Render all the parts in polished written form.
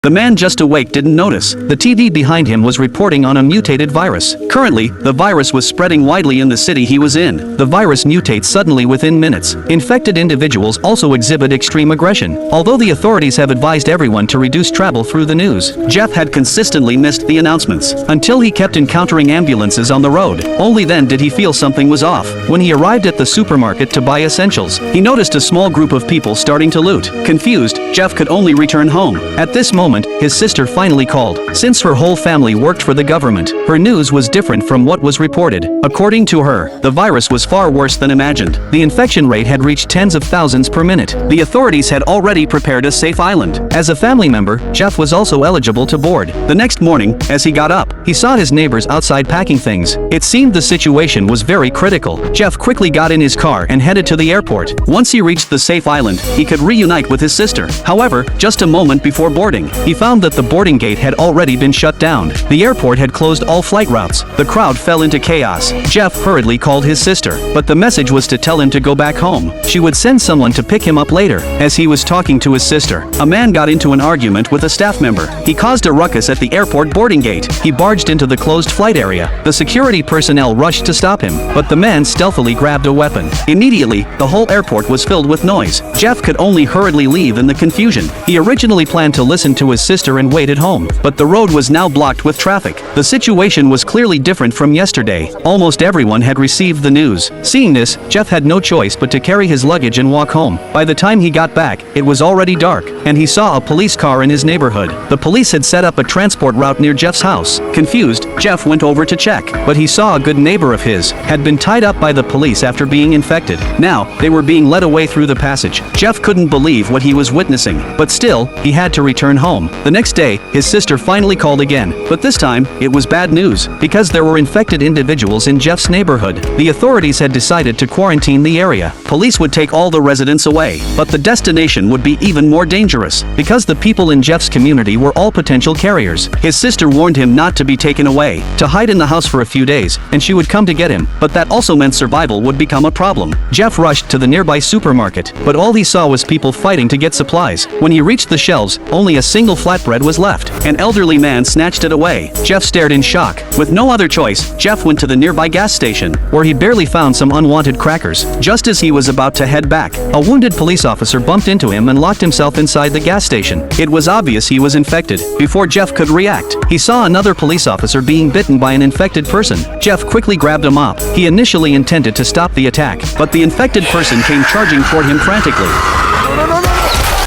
The man just awake didn't notice. The TV behind him was reporting on a mutated virus. Currently, the virus was spreading widely in the city he was in. The virus mutates suddenly within minutes. Infected individuals also exhibit extreme aggression. Although the authorities have advised everyone to reduce travel through the news, Jeff had consistently missed the announcements until he kept encountering ambulances on the road. Only then did he feel something was off. When he arrived at the supermarket to buy essentials, he noticed a small group of people starting to loot. Confused, Jeff could only return home. At this moment, his sister finally called. Since her whole family worked for the government, her news was different from what was reported. According to her, the virus was far worse than imagined. The infection rate had reached tens of thousands per minute. The authorities had already prepared a safe island. As a family member, Jeff was also eligible to board. The next morning, as he got up, he saw his neighbors outside packing things. It seemed the situation was very critical. Jeff quickly got in his car and headed to the airport. Once he reached the safe island, he could reunite with his sister. However, just a moment before boarding, he found that the boarding gate had already been shut down. The airport had closed all flight routes. The crowd fell into chaos. Jeff hurriedly called his sister, but the message was to tell him to go back home. She would send someone to pick him up later. As he was talking to his sister, a man got into an argument with a staff member. He caused a ruckus at the airport boarding gate. He barged into the closed flight area. The security personnel rushed to stop him, but the man stealthily grabbed a weapon. Immediately, the whole airport was filled with noise. Jeff could only hurriedly leave in the confusion. He originally planned to listen to his sister and wait at home, but the road was now blocked with traffic. The situation was clearly different from yesterday. Almost everyone had received the news. Seeing this, Jeff had no choice but to carry his luggage and walk home. By the time he got back, it was already dark, and he saw a police car in his neighborhood. The police had set up a transport route near Jeff's house. Confused, Jeff went over to check, but he saw a good neighbor of his had been tied up by the police after being infected. Now, they were being led away through the passage. Jeff couldn't believe what he was witnessing, but still, he had to return home. The next day, his sister finally called again, but this time, it was bad news, because there were infected individuals in Jeff's neighborhood. The authorities had decided to quarantine the area. Police would take all the residents away, but the destination would be even more dangerous, because the people in Jeff's community were all potential carriers. His sister warned him not to be taken away, to hide in the house for a few days, and she would come to get him, but that also meant survival would become a problem. Jeff rushed to the nearby supermarket, but all he saw was people fighting to get supplies. When he reached the shelves, only a single flatbread was left. An elderly man snatched it away. Jeff stared in shock. With no other choice, Jeff went to the nearby gas station, where he barely found some unwanted crackers. Just as he was about to head back, a wounded police officer bumped into him and locked himself inside the gas station. It was obvious he was infected. Before Jeff could react, he saw another police officer being bitten by an infected person. Jeff quickly grabbed a mop. He initially intended to stop the attack, but the infected person came charging toward him frantically.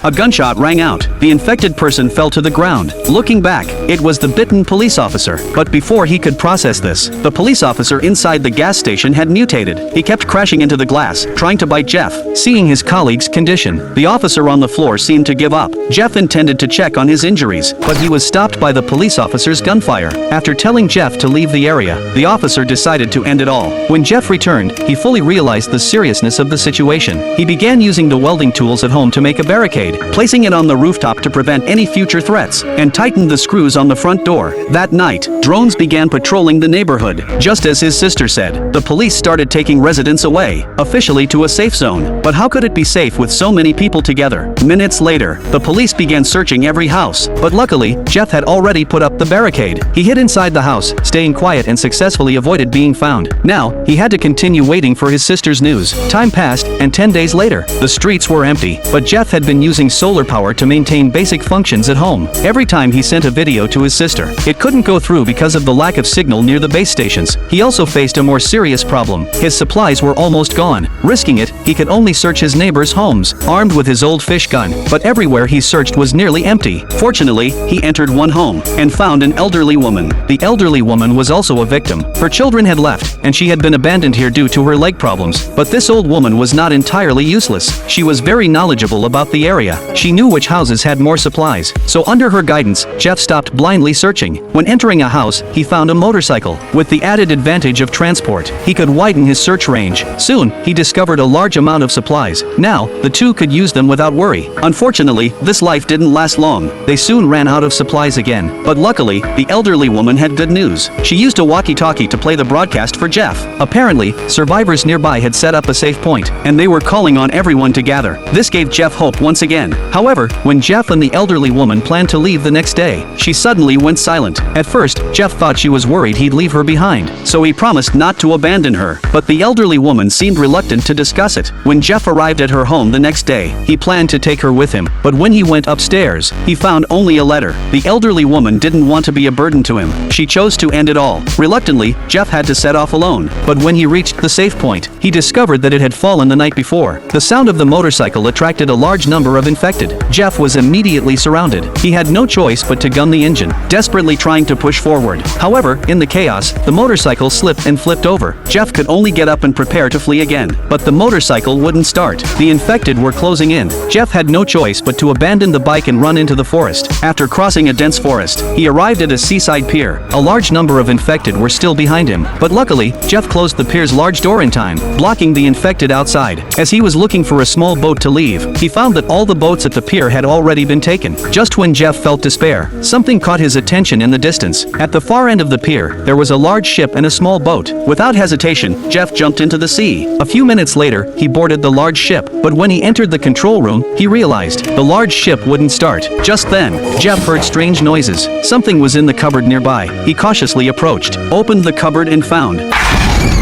A gunshot rang out. The infected person fell to the ground. Looking back, it was the bitten police officer. But before he could process this, the police officer inside the gas station had mutated. He kept crashing into the glass, trying to bite Jeff. Seeing his colleague's condition, the officer on the floor seemed to give up. Jeff intended to check on his injuries, but he was stopped by the police officer's gunfire. After telling Jeff to leave the area, the officer decided to end it all. When Jeff returned, he fully realized the seriousness of the situation. He began using the welding tools at home to make a barricade, placing it on the rooftop to prevent any future threats, and tightened the screws on the front door. That night, drones began patrolling the neighborhood. Just as his sister said, the police started taking residents away, officially to a safe zone. But how could it be safe with so many people together? Minutes later, the police began searching every house, but luckily, Jeff had already put up the barricade. He hid inside the house, staying quiet, and successfully avoided being found. Now, he had to continue waiting for his sister's news. Time passed, and 10 days later, the streets were empty, but Jeff had been using solar power to maintain basic functions at home. Every time he sent a video to his sister, it couldn't go through because of the lack of signal near the base stations. He also faced a more serious problem. His supplies were almost gone. Risking it, he could only search his neighbors' homes, armed with his old fish gun, but everywhere he searched was nearly empty. Fortunately, he entered one home, and found an elderly woman. The elderly woman was also a victim. Her children had left, and she had been abandoned here due to her leg problems. But this old woman was not entirely useless. She was very knowledgeable about the area. She knew which houses had more supplies, so under her guidance, Jeff stopped blindly searching. When entering a house, he found a motorcycle. With the added advantage of transport, he could widen his search range. Soon, he discovered a large amount of supplies. Now, the two could use them without worry. Unfortunately, this life didn't last long. They soon ran out of supplies again. But luckily, the elderly woman had good news. She used a walkie-talkie to play the broadcast for Jeff. Apparently, survivors nearby had set up a safe point, and they were calling on everyone to gather. This gave Jeff hope once again. again. However, when Jeff and the elderly woman planned to leave the next day, she suddenly went silent. At first, Jeff thought she was worried he'd leave her behind, so he promised not to abandon her. But the elderly woman seemed reluctant to discuss it. When Jeff arrived at her home the next day, he planned to take her with him, but when he went upstairs, he found only a letter. The elderly woman didn't want to be a burden to him. She chose to end it all. Reluctantly, Jeff had to set off alone, but when he reached the safe point, he discovered that it had fallen the night before. The sound of the motorcycle attracted a large number of infected. Jeff was immediately surrounded. He had no choice but to gun the engine, desperately trying to push forward. However, in the chaos, the motorcycle slipped and flipped over. Jeff could only get up and prepare to flee again, but the motorcycle wouldn't start. The infected were closing in. Jeff had no choice but to abandon the bike and run into the forest. After crossing a dense forest, he arrived at a seaside pier. A large number of infected were still behind him, but luckily, Jeff closed the pier's large door in time, blocking the infected outside. As he was looking for a small boat to leave, he found that all the boats at the pier had already been taken. Just when Jeff felt despair, something caught his attention in the distance. At the far end of the pier, there was a large ship and a small boat. Without hesitation, Jeff jumped into the sea. A few minutes later, he boarded the large ship, but when he entered the control room, he realized the large ship wouldn't start. Just then, Jeff heard strange noises. Something was in the cupboard nearby. He cautiously approached, opened the cupboard and found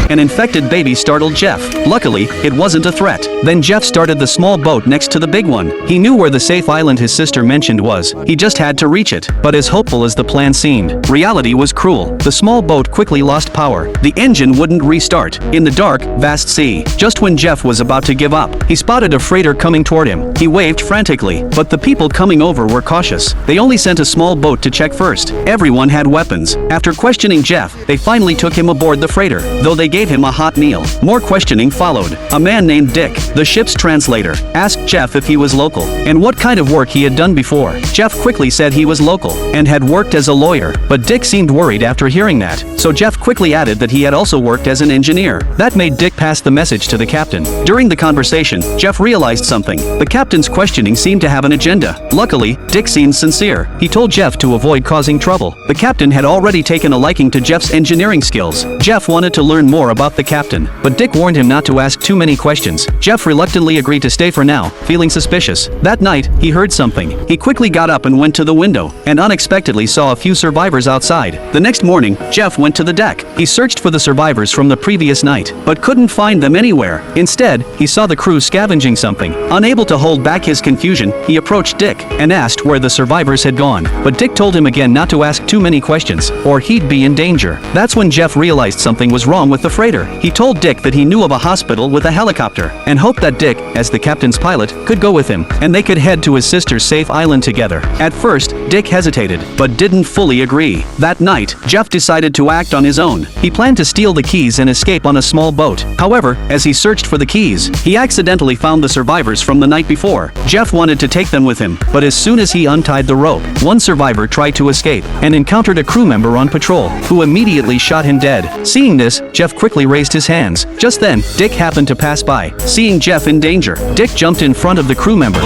an infected baby. Startled Jeff. Luckily, it wasn't a threat. Then Jeff started the small boat next to the big one. He knew where the safe island his sister mentioned was. He just had to reach it. But as hopeful as the plan seemed, reality was cruel. The small boat quickly lost power. The engine wouldn't restart. In the dark, vast sea. Just when Jeff was about to give up, he spotted a freighter coming toward him. He waved frantically, but the people coming over were cautious. They only sent a small boat to check first. Everyone had weapons. After questioning Jeff, they finally took him aboard the freighter, though they gave him a hot meal. More questioning followed. A man named Dick, the ship's translator, asked Jeff if he was local and what kind of work he had done before. Jeff quickly said he was local and had worked as a lawyer, but Dick seemed worried after hearing that, so Jeff quickly added that he had also worked as an engineer. That made Dick pass the message to the captain. During the conversation, Jeff realized something. The captain's questioning seemed to have an agenda. Luckily, Dick seemed sincere. He told Jeff to avoid causing trouble. The captain had already taken a liking to Jeff's engineering skills. Jeff wanted to learn more about the captain, but Dick warned him not to ask too many questions. Jeff reluctantly agreed to stay for now, feeling suspicious. That night, he heard something. He quickly got up and went to the window, and unexpectedly saw a few survivors outside. The next morning, Jeff went to the deck. He searched for the survivors from the previous night, but couldn't find them anywhere. Instead, he saw the crew scavenging something. Unable to hold back his confusion, he approached Dick and asked where the survivors had gone. But Dick told him again not to ask too many questions, or he'd be in danger. That's when Jeff realized something was wrong with the freighter. He told Dick that he knew of a hospital with a helicopter, and hoped that Dick, as the captain's pilot, could go with him, and they could head to his sister's safe island together. At first, Dick hesitated, but didn't fully agree. That night, Jeff decided to act on his own. He planned to steal the keys and escape on a small boat. However, as he searched for the keys, he accidentally found the survivors from the night before. Jeff wanted to take them with him, but as soon as he untied the rope, one survivor tried to escape, and encountered a crew member on patrol, who immediately shot him dead. Seeing this, Jeff quickly raised his hands. Just then, Dick happened to pass by. Seeing Jeff in danger, Dick jumped in front of the crew member.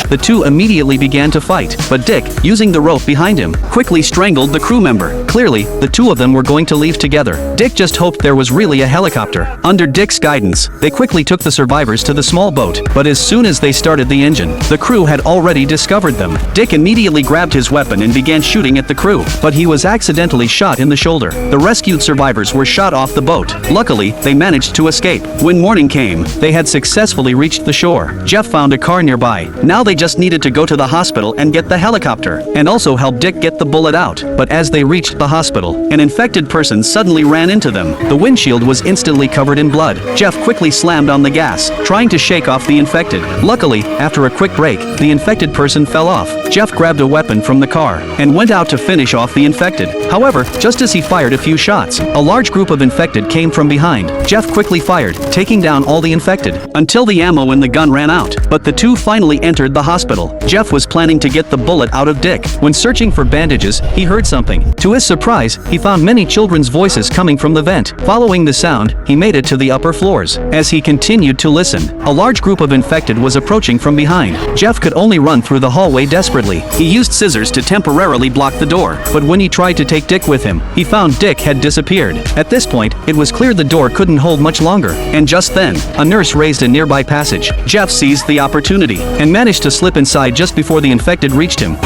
The two immediately began to fight, but Dick, using the rope behind him, quickly strangled the crew member. Clearly, the two of them were going to leave together. Dick just hoped there was really a helicopter. Under Dick's guidance, they quickly took the survivors to the small boat, but as soon as they started the engine, the crew had already discovered them. Dick immediately grabbed his weapon and began shooting at the crew, but he was accidentally shot in the shoulder. The rescued survivors were shot off the boat. Luckily, they managed to escape. When morning came, they had successfully reached the shore. Jeff found a car nearby. Now they just needed to go to the hospital and get the helicopter, and also help Dick get the bullet out. But as they reached the hospital, an infected person suddenly ran into them. The windshield was instantly covered in blood. Jeff quickly slammed on the gas, trying to shake off the infected. Luckily, after a quick break, the infected person fell off. Jeff grabbed a weapon from the car and went out to finish off the infected. However, just as he fired a few shots, a large group of infected came from behind. Jeff quickly fired, taking down all the infected, until the ammo in the gun ran out. But the two finally entered the hospital. Jeff was planning to get the bullet out of Dick. When searching for bandages, he heard something. To his surprise, he found many children's voices coming from the vent. Following the sound, he made it to the upper floors. As he continued to listen, a large group of infected was approaching from behind. Jeff could only run through the hallway desperately. Desperately, he used scissors to temporarily block the door, but when he tried to take Dick with him, he found Dick had disappeared. At this point, it was clear the door couldn't hold much longer, and just then, a nurse raised a nearby passage. Jeff seized the opportunity and managed to slip inside just before the infected reached him.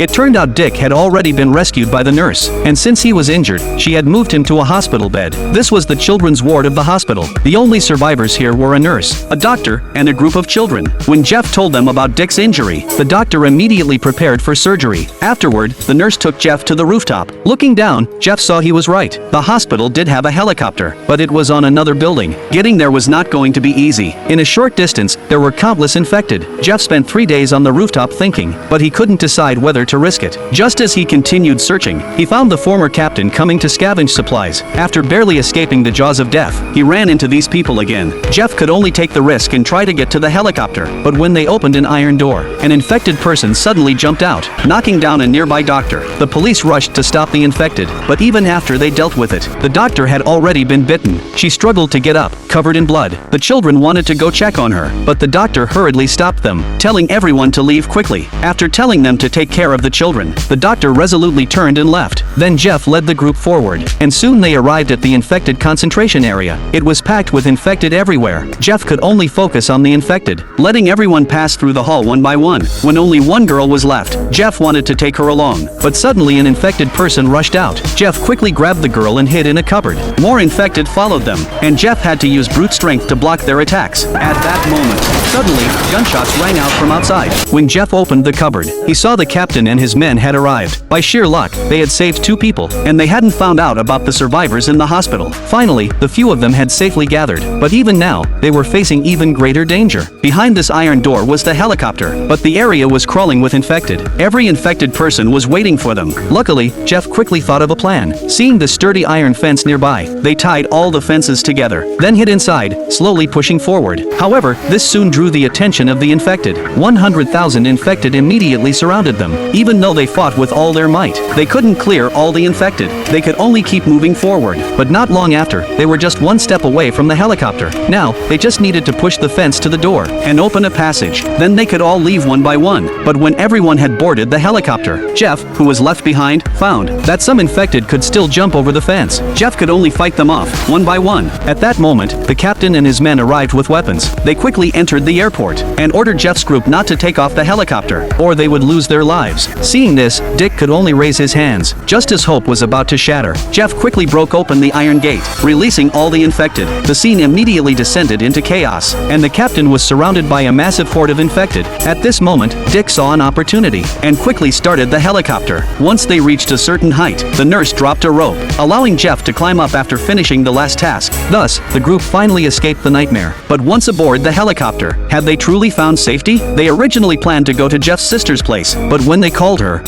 It turned out Dick had already been rescued by the nurse, and since he was injured, she had moved him to a hospital bed. This was the children's ward of the hospital. The only survivors here were a nurse, a doctor, and a group of children. When Jeff told them about Dick's injury, the doctor immediately prepared for surgery. Afterward, the nurse took Jeff to the rooftop. Looking down, Jeff saw he was right. The hospital did have a helicopter, but it was on another building. Getting there was not going to be easy. In a short distance, there were countless infected. Jeff spent 3 days on the rooftop thinking, but he couldn't decide whether to risk it. Just as he continued searching, he found the former captain coming to scavenge supplies. After barely escaping the jaws of death, he ran into these people again. Jeff could only take the risk and try to get to the helicopter, but when they opened an iron door, an infected person suddenly jumped out, knocking down a nearby doctor. The police rushed to stop the infected, but even after they dealt with it, the doctor had already been bitten. She struggled to get up, covered in blood. The children wanted to go check on her, but the doctor hurriedly stopped them, telling everyone to leave quickly. After telling them to take care of the children, the doctor resolutely turned and left. Then Jeff led the group forward, and soon they arrived at the infected concentration area. It was packed with infected everywhere. Jeff could only focus on the infected, letting everyone pass through the hall one by one. When only one girl was left, Jeff wanted to take her along, but suddenly an infected person rushed out. Jeff quickly grabbed the girl and hid in a cupboard. More infected followed them, and Jeff had to use brute strength to block their attacks. At that moment, suddenly, gunshots rang out from outside. When Jeff opened the cupboard, he saw the captain and his men had arrived. By sheer luck, they had saved 2 people, and they hadn't found out about the survivors in the hospital. Finally, the few of them had safely gathered, but even now, they were facing even greater danger. Behind this iron door was the helicopter, but the area was crawling with infected. Every infected person was waiting for them. Luckily, Jeff quickly thought of a plan. Seeing the sturdy iron fence nearby, they tied all the fences together, then hid inside, slowly pushing forward. However, this soon drew the attention of the infected. 100,000 infected immediately surrounded them. Even though they fought with all their might, they couldn't clear all the infected. They could only keep moving forward, but not long after, they were just one step away from the helicopter. Now, they just needed to push the fence to the door and open a passage. Then they could all leave one by one. But when everyone had boarded the helicopter, Jeff, who was left behind, found that some infected could still jump over the fence. Jeff could only fight them off, one by one. At that moment, the captain and his men arrived with weapons. They quickly entered the airport and ordered Jeff's group not to take off the helicopter, or they would lose their lives. Seeing this, Dick could only raise his hands. Just as hope was about to shatter, Jeff quickly broke open the iron gate, releasing all the infected. The scene immediately descended into chaos, and the captain was surrounded by a massive horde of infected. At this moment, Dick saw an opportunity, and quickly started the helicopter. Once they reached a certain height, the nurse dropped a rope, allowing Jeff to climb up after finishing the last task. Thus, the group finally escaped the nightmare. But once aboard the helicopter, had they truly found safety? They originally planned to go to Jeff's sister's place, but when they called her,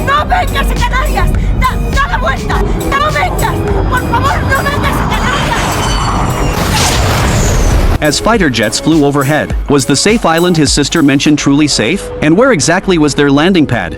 ¡No vengas a Canarias! ¡Da la vuelta! ¡No vengas! ¡Por favor, no vengas a Canarias! as fighter jets flew overhead, was the safe island his sister mentioned truly safe? And where exactly was their landing pad?